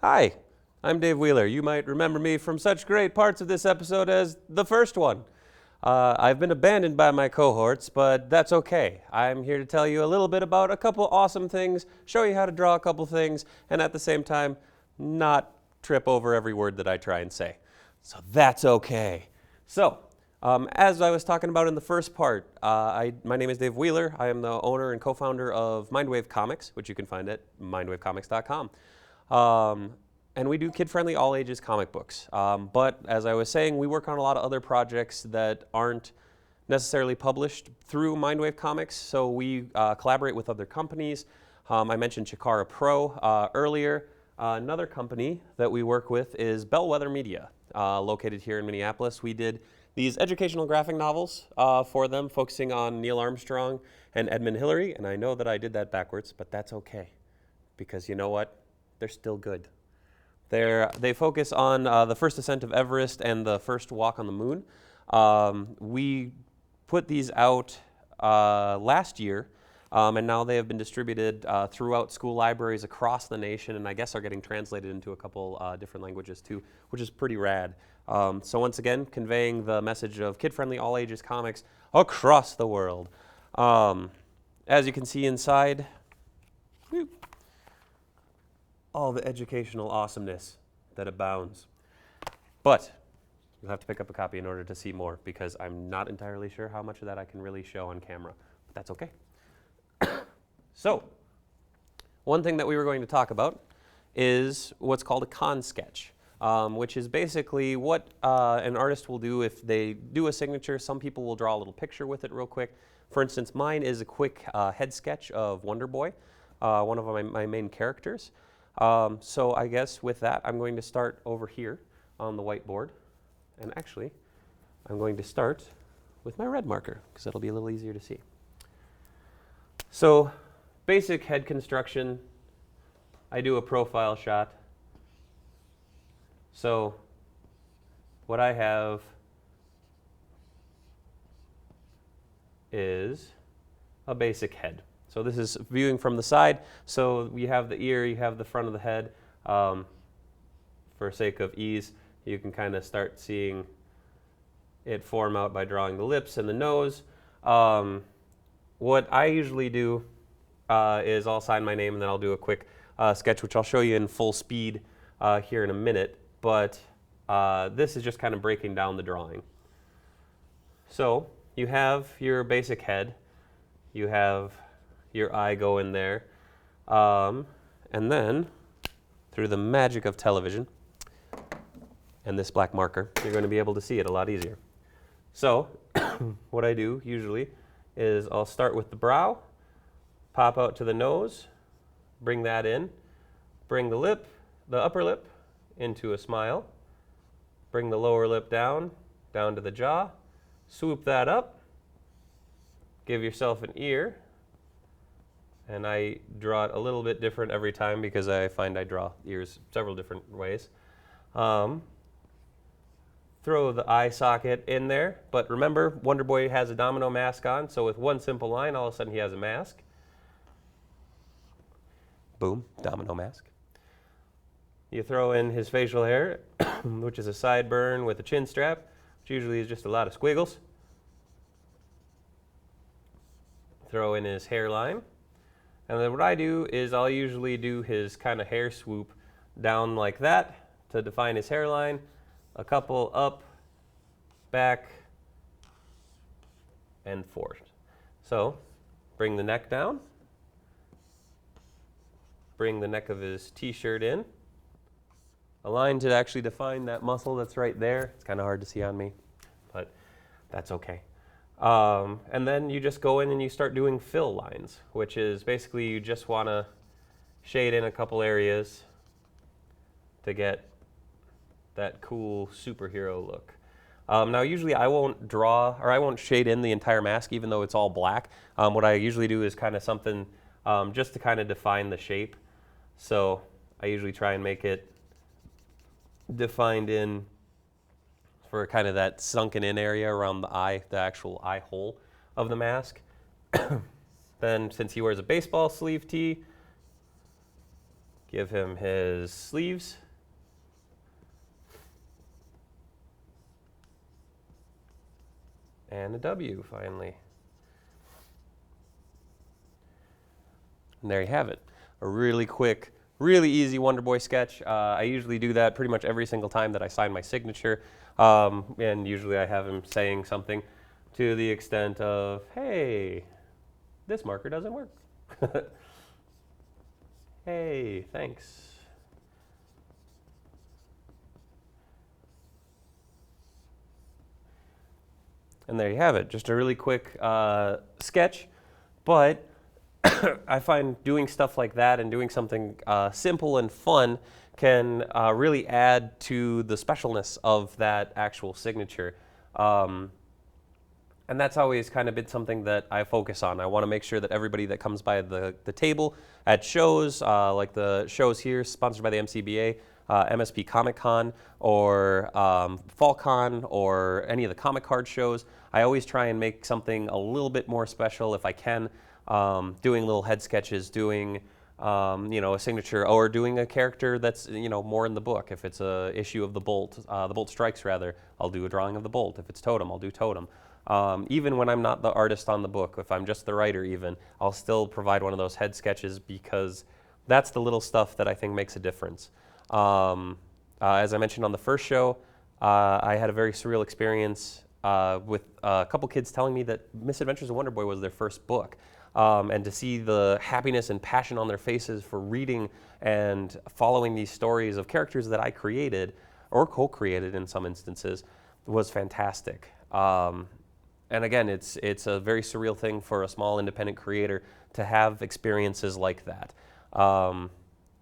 Hi, I'm Dave Wheeler. You might remember me from such great parts of this episode as the first one. I've been abandoned by my cohorts, but that's okay. I'm here to tell you a little bit about a couple awesome things, show you how to draw a couple things, and at the same time, not trip over every word that I try and say. So that's okay. So, as I was talking about in the first part, my name is Dave Wheeler. I am the owner and co-founder of Mindwave Comics, which you can find at mindwavecomics.com. And we do kid-friendly, all-ages comic books. But as I was saying, we work on a lot of other projects that aren't necessarily published through Mindwave Comics, so we collaborate with other companies. I mentioned Chikara Pro earlier. Another company that we work with is Bellwether Media, located here in Minneapolis. We did these educational graphic novels for them, focusing on Neil Armstrong and Edmund Hillary, and I know that I did that backwards, but that's okay, because you know what? They're still good. They focus on the first ascent of Everest and the first walk on the moon. We put these out last year, and now they have been distributed throughout school libraries across the nation, and I guess are getting translated into a couple different languages too, which is pretty rad. So once again, conveying the message of kid-friendly, all-ages comics across the world. As you can see inside, all the educational awesomeness that abounds. But you'll have to pick up a copy in order to see more, because I'm not entirely sure how much of that I can really show on camera, but that's okay. So, one thing that we were going to talk about is what's called a con sketch, which is basically what an artist will do if they do a signature. Some people will draw a little picture with it real quick. For instance, mine is a quick head sketch of Wonder Boy, one of my main characters. So I guess with that, I'm going to start over here on the whiteboard. And actually, I'm going to start with my red marker, because that'll be a little easier to see. So basic head construction, I do a profile shot. So what I have is a basic head. So this is viewing from the side. So you have the ear, you have the front of the head. For sake of ease, you can kind of start seeing it form out by drawing the lips and the nose. What I usually do is I'll sign my name and then I'll do a quick sketch, which I'll show you in full speed here in a minute. But this is just kind of breaking down the drawing. So you have your basic head. You have your eye go in there. And then, through the magic of television and this black marker, you're going to be able to see it a lot easier. So, what I do usually is I'll start with the brow, pop out to the nose, bring that in, bring the upper lip into a smile, bring the lower lip down to the jaw, swoop that up, give yourself an ear. And I draw it a little bit different every time because I find I draw ears several different ways. Throw the eye socket in there, but remember, Wonder Boy has a domino mask on, so with one simple line, all of a sudden he has a mask. Boom, domino mask. You throw in his facial hair, which is a sideburn with a chin strap, which usually is just a lot of squiggles. Throw in his hairline. And then what I do is I'll usually do his kind of hair swoop down like that to define his hairline, a couple up, back, and forth. So bring the neck down, bring the neck of his t-shirt in, a line to actually define that muscle that's right there. It's kind of hard to see on me, but that's okay. And then you just go in and you start doing fill lines, which is basically you just want to shade in a couple areas to get that cool superhero look. Now usually I won't draw, or I won't shade in the entire mask even though it's all black. What I usually do is kind of something just to kind of define the shape. So I usually try and make it defined in for kind of that sunken in area around the eye, the actual eye hole of the mask. Then since he wears a baseball sleeve tee, Give him his sleeves. And a W, finally. And there you have it. A really quick, really easy Wonder Boy sketch. I usually do that pretty much every single time that I sign my signature. And usually I have him saying something to the extent of, hey, this marker doesn't work. Hey, thanks. And there you have it, just a really quick sketch. But I find doing stuff like that and doing something simple and fun can really add to the specialness of that actual signature. And that's always kind of been something that I focus on. I want to make sure that everybody that comes by the table at shows, like the shows here sponsored by the MCBA, MSP Comic Con, or Fall Con, or any of the comic card shows, I always try and make something a little bit more special if I can. Doing little head sketches, doing a signature, or doing a character that's more in the book. If it's a issue of the Bolt Strikes rather, I'll do a drawing of the Bolt. If it's Totem, I'll do Totem. Even when I'm not the artist on the book, if I'm just the writer even, I'll still provide one of those head sketches because that's the little stuff that I think makes a difference. As I mentioned on the first show, I had a very surreal experience with a couple kids telling me that Misadventures of Wonder Boy was their first book. And to see the happiness and passion on their faces for reading and following these stories of characters that I created, or co-created in some instances, was fantastic. And again, it's a very surreal thing for a small independent creator to have experiences like that.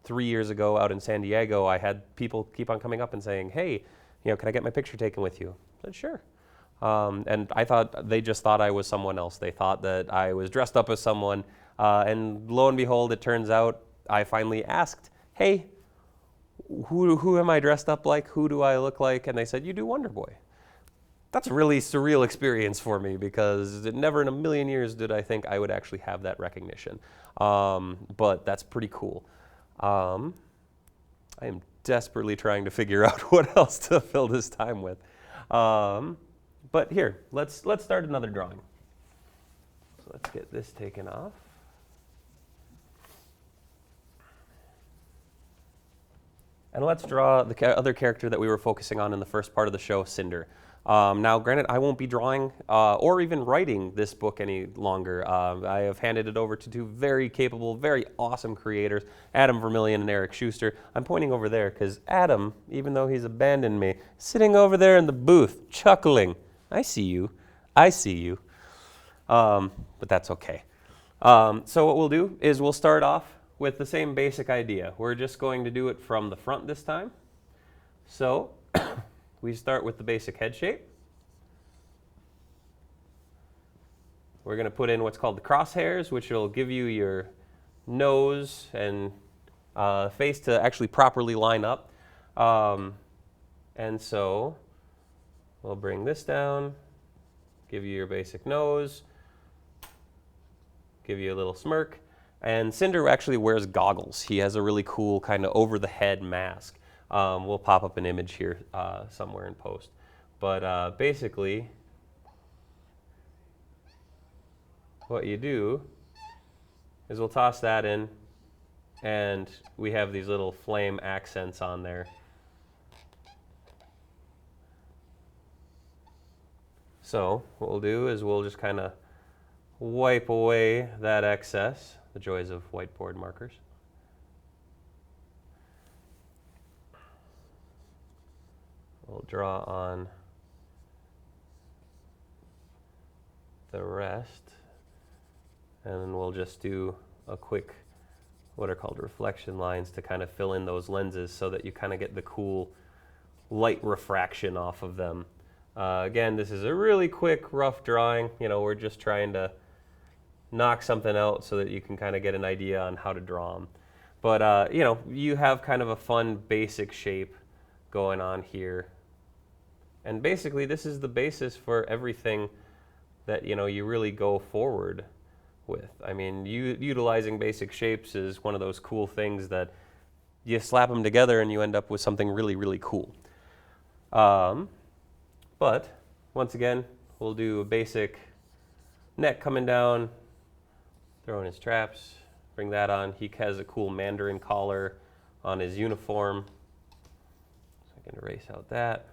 3 years ago out in San Diego, I had people keep on coming up and saying, hey, can I get my picture taken with you? I said, sure. And I thought they just thought I was someone else. They thought that I was dressed up as someone. And lo and behold, it turns out I finally asked, hey, who am I dressed up like? Who do I look like? And they said, you do Wonder Boy. That's a really surreal experience for me because never in a million years did I think I would actually have that recognition. But that's pretty cool. I am desperately trying to figure out what else to fill this time with. But here, let's start another drawing. So let's get this taken off. And let's draw the other character that we were focusing on in the first part of the show, Cinder. Now, granted, I won't be drawing or even writing this book any longer. I have handed it over to two very capable, very awesome creators, Adam Vermillion and Eric Schuster. I'm pointing over there because Adam, even though he's abandoned me, is sitting over there in the booth, chuckling. I see you. I see you. But that's okay. So what we'll do is we'll start off with the same basic idea. We're just going to do it from the front this time. So we start with the basic head shape. We're going to put in what's called the crosshairs, which will give you your nose and face to actually properly line up. And so we'll bring this down, give you your basic nose, give you a little smirk. And Cinder actually wears goggles. He has a really cool kind of over-the-head mask. We'll pop up an image here somewhere in post. But basically, what you do is we'll toss that in, and we have these little flame accents on there. So what we'll do is we'll just kind of wipe away that excess, the joys of whiteboard markers. We'll draw on the rest, and then we'll just do a quick, what are called reflection lines to kind of fill in those lenses so that you kind of get the cool light refraction off of them. Again, this is a really quick, rough drawing. We're just trying to knock something out so that you can kind of get an idea on how to draw them. But, you have kind of a fun basic shape going on here. And basically, this is the basis for everything that, you really go forward with. I mean, utilizing basic shapes is one of those cool things that you slap them together and you end up with something really, really cool. But once again, we'll do a basic neck coming down, throwing his traps, bring that on. He has a cool Mandarin collar on his uniform. So I can erase out that.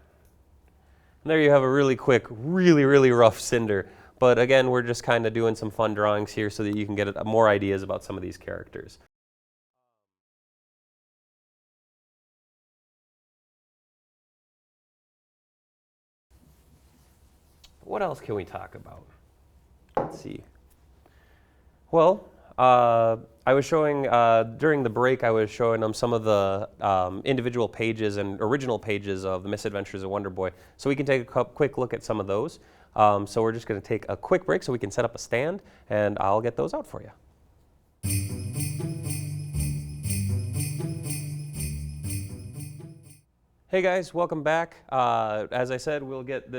And there you have a really quick, really, really rough Cinder. But again, we're just kind of doing some fun drawings here so that you can get more ideas about some of these characters. What else can we talk about? Let's see. Well, I was showing, during the break, I was showing them some of the individual pages and original pages of The Misadventures of Wonder Boy. So we can take a quick look at some of those. So we're just going to take a quick break so we can set up a stand, and I'll get those out for you. Hey guys, welcome back. As I said, we'll get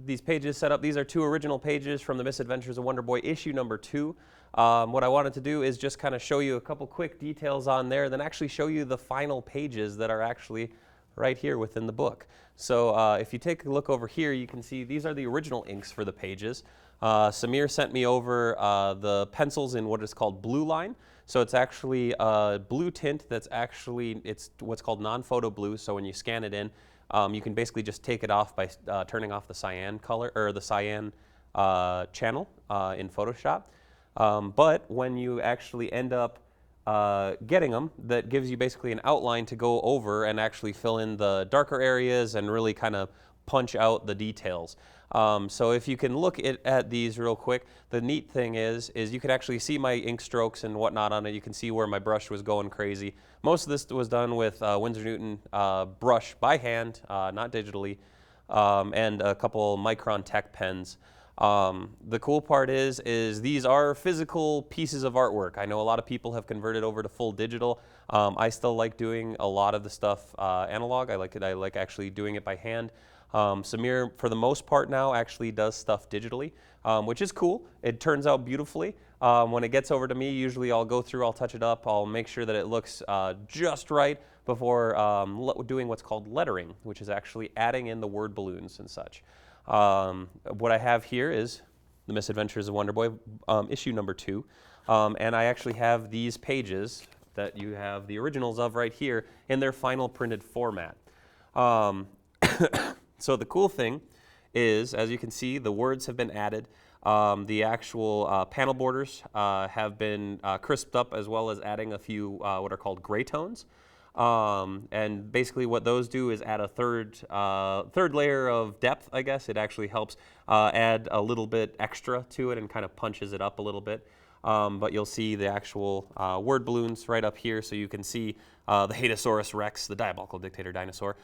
these pages set up. These are 2 original pages from The Misadventures of Wonder Boy, issue number 2. What I wanted to do is just kind of show you a couple quick details on there, then actually show you the final pages that are actually right here within the book. So if you take a look over here, you can see these are the original inks for the pages. Samir sent me over the pencils in what is called Blue Line. So it's actually a blue tint that's actually, it's what's called non-photo blue. So when you scan it in, you can basically just take it off by turning off the cyan color, or the cyan channel in Photoshop. But when you actually end up getting them, that gives you basically an outline to go over and actually fill in the darker areas and really kind of punch out the details. So if you can look at these real quick, the neat thing is you can actually see my ink strokes and whatnot on it. You can see where my brush was going crazy. Most of this was done with Winsor Newton brush by hand, not digitally, and a couple Micron Tech pens. The cool part is these are physical pieces of artwork. I know a lot of people have converted over to full digital. I still like doing a lot of the stuff analog. I like actually doing it by hand. Samir, for the most part now, actually does stuff digitally, which is cool. It turns out beautifully. When it gets over to me, usually I'll go through, I'll touch it up, I'll make sure that it looks just right before doing what's called lettering, which is actually adding in the word balloons and such. What I have here is The Misadventures of Wonder Boy, issue number 2. And I actually have these pages that you have the originals of right here in their final printed format. So the cool thing is, as you can see, the words have been added. The actual panel borders have been crisped up, as well as adding a few what are called gray tones. And basically what those do is add a third layer of depth, I guess. It actually helps add a little bit extra to it and kind of punches it up a little bit. But you'll see the actual word balloons right up here, so you can see the Hatosaurus Rex, the diabolical dictator dinosaur,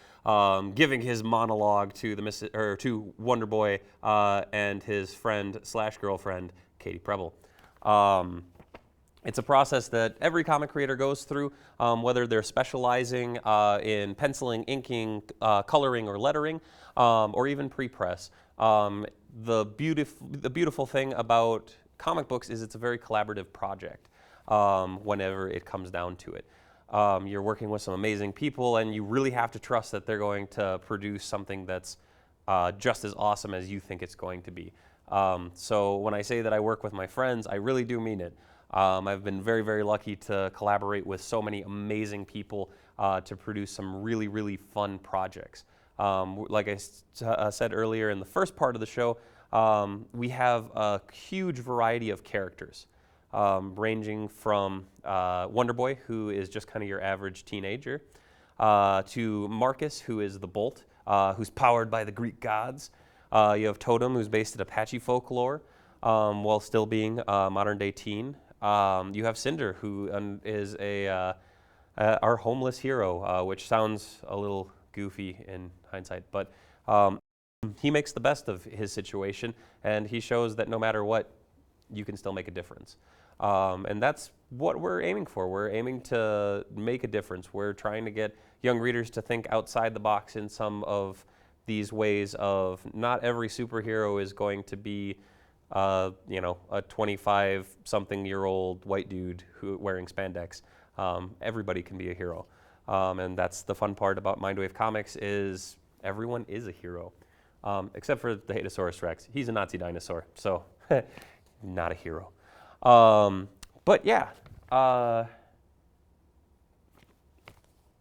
giving his monologue to to Wonder Boy and his friend / girlfriend, Katie Preble. It's a process that every comic creator goes through, whether they're specializing in penciling, inking, coloring, or lettering, or even pre-press. The beautiful thing about comic books is it's a very collaborative project whenever it comes down to it. You're working with some amazing people, and you really have to trust that they're going to produce something that's just as awesome as you think it's going to be. So when I say that I work with my friends, I really do mean it. I've been very, very lucky to collaborate with so many amazing people to produce some really, really fun projects. Like I said earlier in the first part of the show, we have a huge variety of characters, ranging from Wonder Boy, who is just kind of your average teenager, to Marcus, who is the Bolt, who's powered by the Greek gods. You have Totem, who's based in Apache folklore, while still being a modern-day teen. You have Cinder, who is our homeless hero, which sounds a little goofy in hindsight, but he makes the best of his situation, and he shows that no matter what, you can still make a difference. And that's what we're aiming for. We're aiming to make a difference. We're trying to get young readers to think outside the box in some of these ways of not every superhero is going to be a 25-something-year-old white dude wearing spandex. Everybody can be a hero. And that's the fun part about Mindwave Comics is everyone is a hero, except for the Hatosaurus Rex. He's a Nazi dinosaur, so not a hero. But yeah,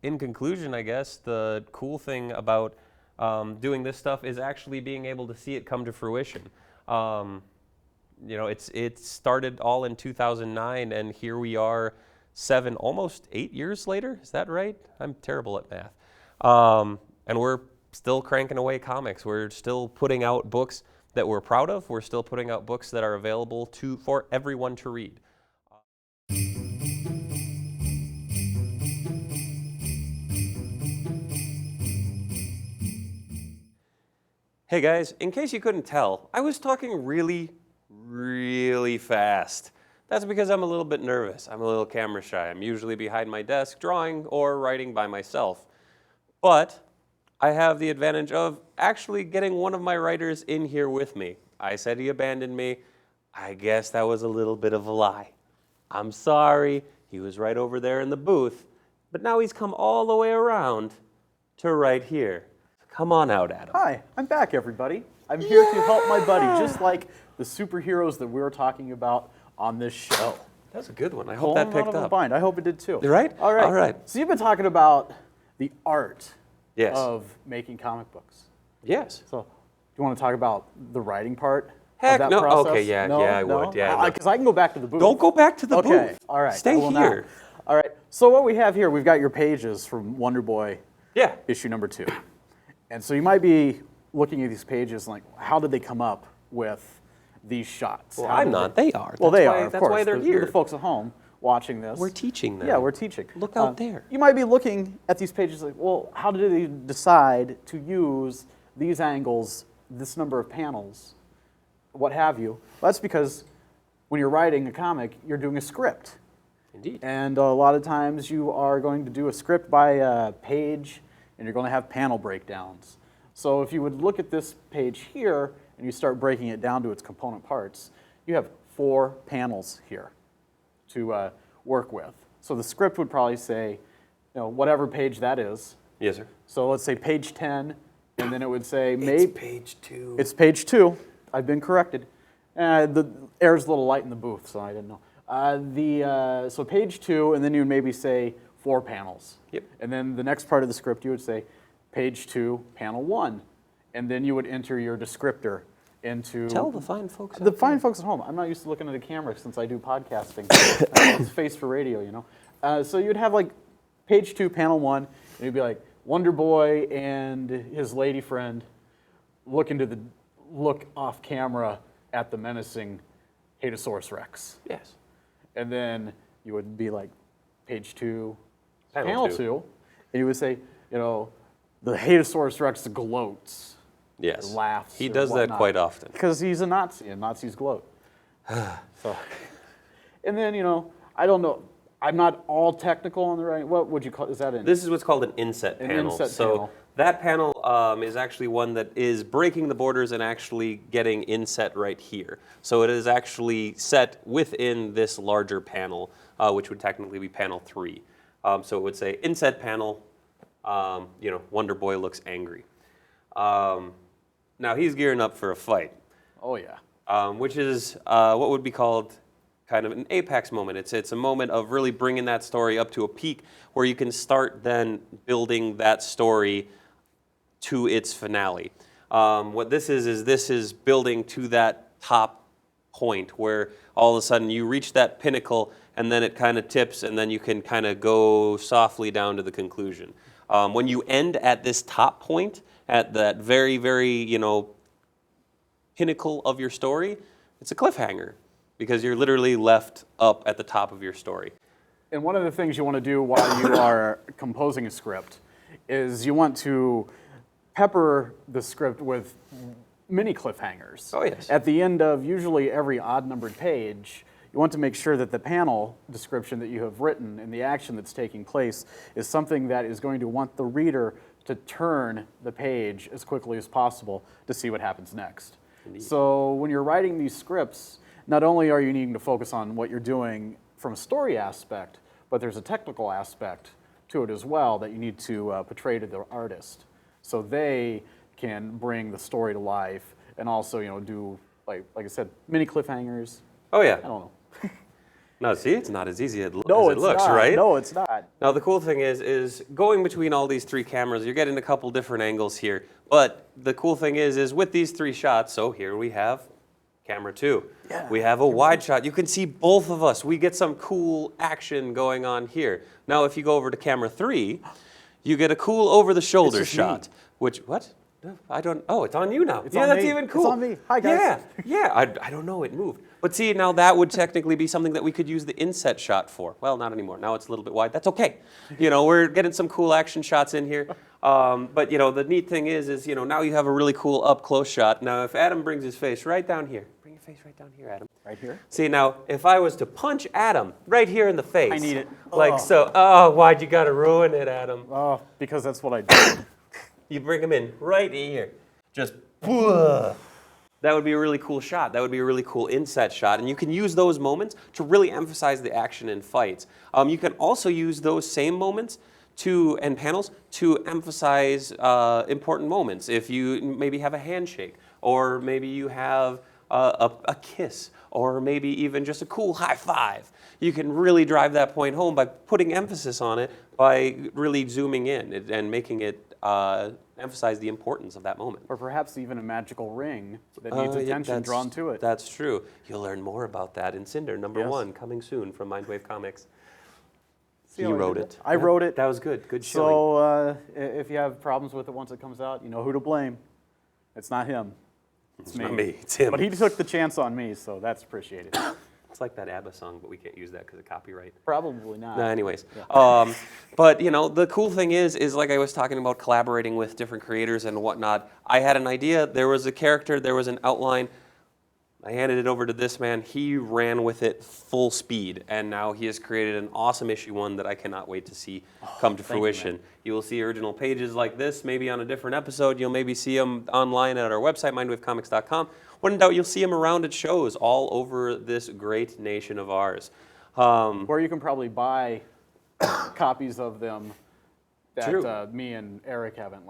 in conclusion, I guess the cool thing about doing this stuff is actually being able to see it come to fruition. You know, it started all in 2009, and here we are 7, almost 8 years later. Is that right? I'm terrible at math. And we're still cranking away comics. We're still putting out books that we're proud of. We're still putting out books that are available for everyone to read. Hey guys, in case you couldn't tell, I was talking really fast. That's because I'm a little bit nervous. I'm a little camera shy. I'm usually behind my desk drawing or writing by myself. But I have the advantage of actually getting one of my writers in here with me. I said he abandoned me. I guess that was a little bit of a lie. I'm sorry. He was right over there in the booth. But now he's come all the way around to right here. Come on out, Adam. Hi, I'm back, everybody. I'm here to help my buddy, just like the superheroes that we were talking about on this show. That's a good one. I hope that picked up. I hope it did too. Right? All right. All right. So you've been talking about the art Yes. of making comic books. Yes. So do you want to talk about the writing part Heck, of that no. process? Okay, yeah, no, yeah, I no? would. Yeah, Because I can go back to the booth. Don't go back to the booth. Okay, all right. Stay here. Not. All right. So what we have here, we've got your pages from Wonder Boy issue number 2. And so you might be looking at these pages like, how did they come up with these shots? Well, I'm not. They are. Well, they are, of that's course. why they're here. The folks at home watching this. We're teaching them. Yeah, we're teaching. Look out there. You might be looking at these pages like, well, how did they decide to use these angles, this number of panels, what have you? Well, that's because when you're writing a comic, you're doing a script. Indeed. And a lot of times you are going to do a script by page, and you're going to have panel breakdowns. So if you would look at this page here, and you start breaking it down to its component parts, you have 4 panels here to work with. So the script would probably say, you know, whatever page that is. Yes, sir. So let's say page 10, and then it would say maybe It's page 2. It's page 2. I've been corrected. The air's a little light in the booth, so I didn't know. So page 2, and then you would maybe say 4 panels. Yep. And then the next part of the script, you would say page 2, panel 1, and then you would enter your descriptor into. Tell the fine folks. The fine folks at home. I'm not used to looking at a camera since I do podcasting. It's face for radio, you know. So you'd have like page 2, panel 1, and you'd be like Wonder Boy and his lady friend look off camera at the menacing Hatosaurus Rex. Yes. And then you would be like page 2, Panel panel two. 2, and you would say, you know, the Hatosaurus Rex gloats. Yes. Laughs. He or does that whatnot. quite often. Because he's a Nazi, and Nazis gloat. So, and then, you know, I don't know. I'm not all technical on the writing. What would you call? Is that an? This is what's called an inset panel. inset so panel. that panel is actually one that is breaking the borders and actually getting inset right here. So it is actually set within this larger panel, which would technically be panel 3. So it would say inset panel. You know, Wonder Boy looks angry. Now he's gearing up for a fight. Oh yeah. Which is what would be called kind of an apex moment. It's a moment of really bringing that story up to a peak where you can start then building that story to its finale. What this is building to that top point where all of a sudden you reach that pinnacle and then it kind of tips and then you can kind of go softly down to the conclusion. When you end at this top point, at that very, very, you know, pinnacle of your story, it's a cliffhanger because you're literally left up at the top of your story. And one of the things you want to do while you are composing a script is you want to pepper the script with mini cliffhangers. Oh, yes. At the end of usually every odd-numbered page, you want to make sure that the panel description that you have written and the action that's taking place is something that is going to want the reader to turn the page as quickly as possible to see what happens next. Indeed. So when you're writing these scripts, not only are you needing to focus on what you're doing from a story aspect, but there's a technical aspect to it as well that you need to portray to the artist. So they can bring the story to life and also, do, like I said, mini cliffhangers. Oh, yeah. I don't know. No, see, it's not as easy as it No, looks, it's not. right? No, it's not. Now, the cool thing is going between all these three cameras, you're getting a couple different angles here. But the cool thing is with these three shots, so here we have camera 2. Yeah. We have a wide shot. You can see both of us. We get some cool action going on here. Now, if you go over to camera 3, you get a cool over-the-shoulder shot. Which, what? I don't, oh, it's on you now. It's yeah, on that's me. even cool. It's on me. Hi, guys. Yeah, I don't know, it moved. But see, now that would technically be something that we could use the inset shot for. Well, not anymore. Now it's a little bit wide. That's okay. We're getting some cool action shots in here. But, the neat thing is, now you have a really cool up-close shot. Now, if Adam brings his face right down here. Bring your face right down here, Adam. Right here? See, now, if I was to punch Adam right here in the face. I need it. Like so. Oh, why'd you got to ruin it, Adam? Oh, because that's what I do. You bring him in right here. Just, that would be a really cool shot. That would be a really cool inset shot. And you can use those moments to really emphasize the action in fights. You can also use those same moments and panels to emphasize important moments. If you maybe have a handshake, or maybe you have a kiss, or maybe even just a cool high five. You can really drive that point home by putting emphasis on it, by really zooming in and making it emphasize the importance of that moment. Or perhaps even a magical ring that needs attention drawn to it. That's true. You'll learn more about that in Cinder #1, coming soon from Mindwave Comics. See he wrote it. I wrote it. That was good. Good showing. So if you have problems with it once it comes out, you know who to blame. It's not him. It's not me. It's him. But he took the chance on me, so that's appreciated. It's like that ABBA song, but we can't use that because of copyright. Probably not. No, anyways. Yeah. But, the cool thing is like I was talking about collaborating with different creators and whatnot. I had an idea. There was a character. There was an outline. I handed it over to this man. He ran with it full speed, and now he has created an awesome issue 1 that I cannot wait to see come to fruition. You will see original pages like this, maybe on a different episode. You'll maybe see them online at our website, mindwavecomics.com. When in doubt, you'll see them around at shows all over this great nation of ours. Or you can probably buy copies of them that me and Eric haven't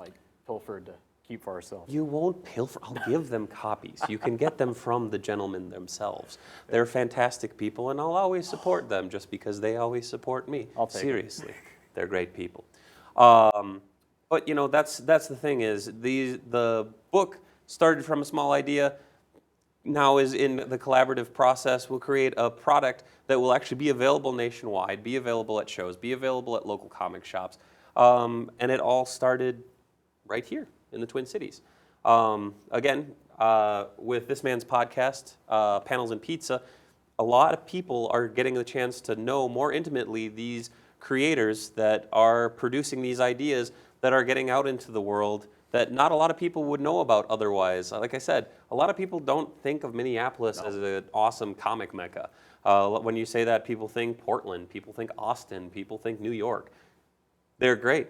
pilfered to keep for ourselves. You won't pilfer. I'll give them copies. You can get them from the gentlemen themselves. They're fantastic people, and I'll always support them just because they always support me. I'll take Seriously, they're great people. But that's the thing is the book started from a small idea. Now is in the collaborative process. We'll create a product that will actually be available nationwide, be available at shows, be available at local comic shops, and it all started right here in the Twin Cities. Again, with this man's podcast, Panels and Pizza, a lot of people are getting the chance to know more intimately these creators that are producing these ideas that are getting out into the world that not a lot of people would know about otherwise. Like I said, a lot of people don't think of Minneapolis as an awesome comic mecca. When you say that, people think Portland, people think Austin, people think New York. They're great.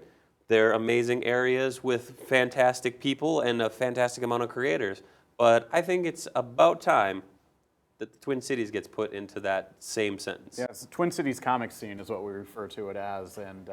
They're amazing areas with fantastic people and a fantastic amount of creators. But I think it's about time that the Twin Cities gets put into that same sentence. Yeah, it's the Twin Cities comic scene is what we refer to it as. And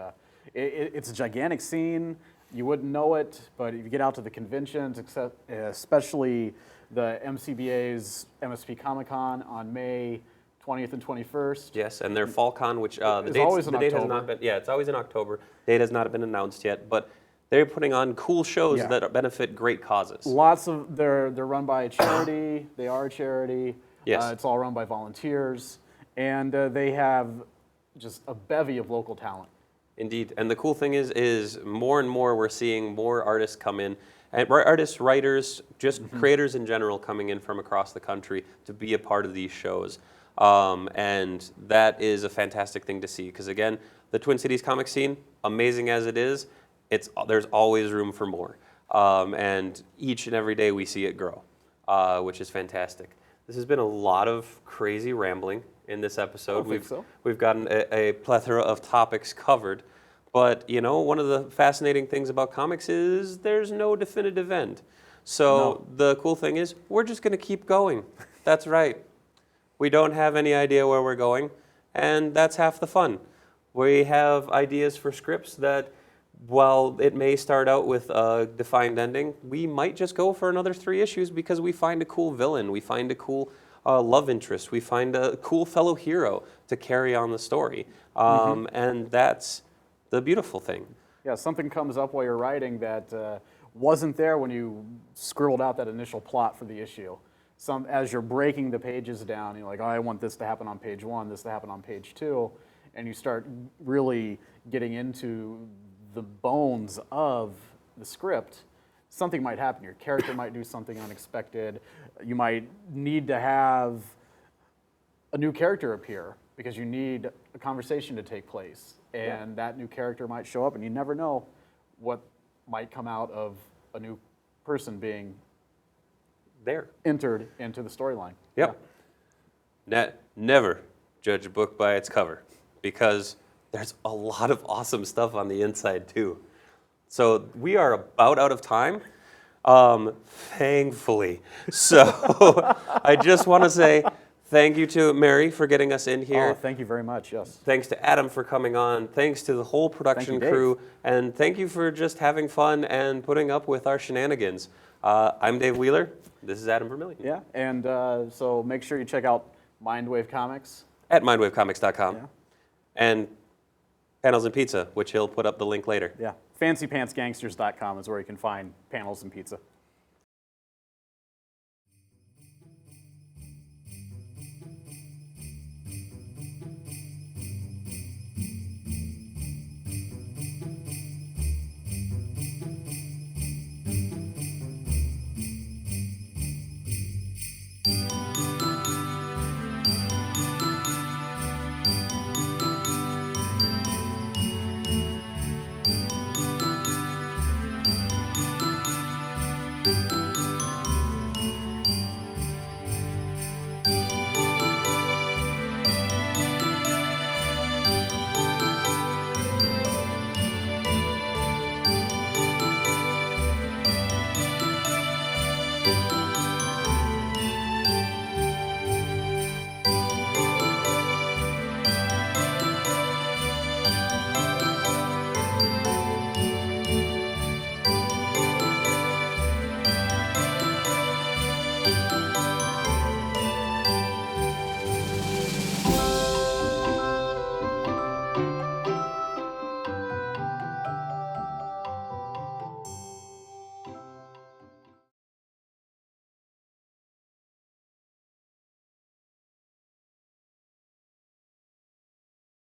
it's a gigantic scene. You wouldn't know it, but if you get out to the conventions, especially the MCBA's MSP Comic Con on May 20th and 21st. Yes, and their Fall Con, which the date has not been, it's always in October. Date has not been announced yet, but they're putting on cool shows that benefit great causes. Lots of, they're run by a charity, they are a charity. Yes. It's all run by volunteers, and they have just a bevy of local talent. Indeed, and the cool thing is more and more we're seeing more artists come in, and artists, writers, just creators in general coming in from across the country to be a part of these shows. And that is a fantastic thing to see, because again, the Twin Cities comic scene, amazing as it is, there's always room for more. And each and every day we see it grow, which is fantastic. This has been a lot of crazy rambling in this episode. We've gotten a plethora of topics covered, but one of the fascinating things about comics is there's no definitive end. So the cool thing is we're just going to keep going. That's right. We don't have any idea where we're going, and that's half the fun. We have ideas for scripts that, while it may start out with a defined ending, we might just go for another 3 issues because we find a cool villain, we find a cool love interest, we find a cool fellow hero to carry on the story. And that's the beautiful thing. Yeah, something comes up while you're writing that wasn't there when you scribbled out that initial plot for the issue. As you're breaking the pages down, you're like, oh, I want this to happen on page 1, this to happen on page 2, and you start really getting into the bones of the script. Something might happen. Your character might do something unexpected. You might need to have a new character appear because you need a conversation to take place. And that new character might show up, and you never know what might come out of a new person being There. entered into the storyline. Yep. Never judge a book by its cover, because there's a lot of awesome stuff on the inside too. So we are about out of time, thankfully. So I just want to say thank you to Mary for getting us in here. Oh, thank you very much, yes. Thanks to Adam for coming on. Thanks to the whole production Dave. crew. And thank you for just having fun and putting up with our shenanigans. I'm Dave Wheeler. This is Adam Vermillion. Yeah, and so make sure you check out Mindwave Comics. At mindwavecomics.com. Yeah. And Panels and Pizza, which he'll put up the link later. Yeah, fancypantsgangsters.com is where you can find panels and pizza.